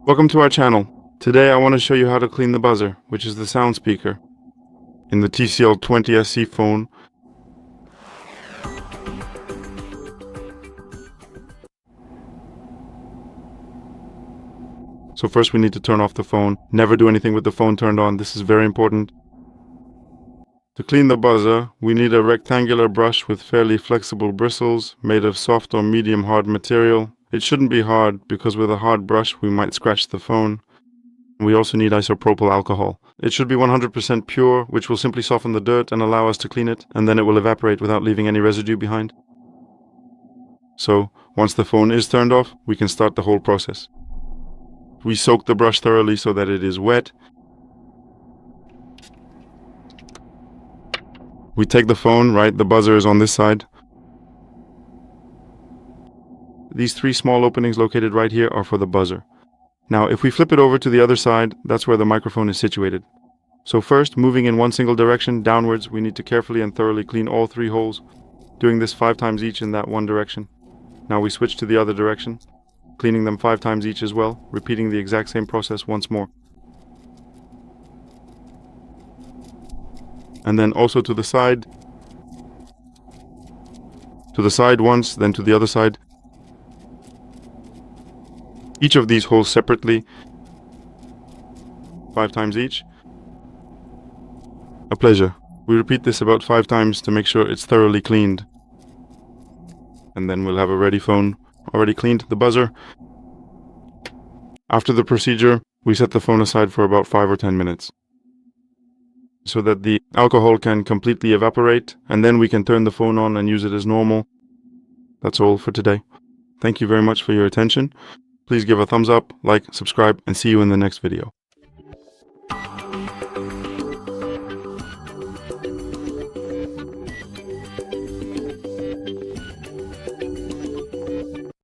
Welcome to our channel. Today I want to show you how to clean the buzzer, which is the sound speaker in the TCL 20SC phone. So first we need to turn off the phone. Never do anything with the phone turned on. This is very important. To clean the buzzer, we need a rectangular brush with fairly flexible bristles made of soft or medium hard material. It shouldn't be hard because with a hard brush we might scratch the phone. We also need isopropyl alcohol. It should be 100% pure, which will simply soften the dirt and allow us to clean it, and then it will evaporate without leaving any residue behind. So, once the phone is turned off, we can start the whole process. We soak the brush thoroughly so that it is wet. We take the phone, right, the buzzer is on this side. These three small openings located right here are for the buzzer. Now, if we flip it over to the other side, that's where the microphone is situated. So first, moving in one single direction, downwards, we need to carefully and thoroughly clean all three holes, doing this 5 times each in that one direction. Now we switch to the other direction, cleaning them 5 times each as well, repeating the exact same process once more. And then also to the side once, then to the other side. Each of these holes separately, 5 times each. A pleasure. We repeat this about 5 times to make sure it's thoroughly cleaned. And then we'll have a ready phone, already cleaned the buzzer. After the procedure, we set the phone aside for about 5 or 10 minutes, so that the alcohol can completely evaporate, and then we can turn the phone on and use it as normal. That's all for today. Thank you very much for your attention. Please give a thumbs up, like, subscribe, and see you in the next video.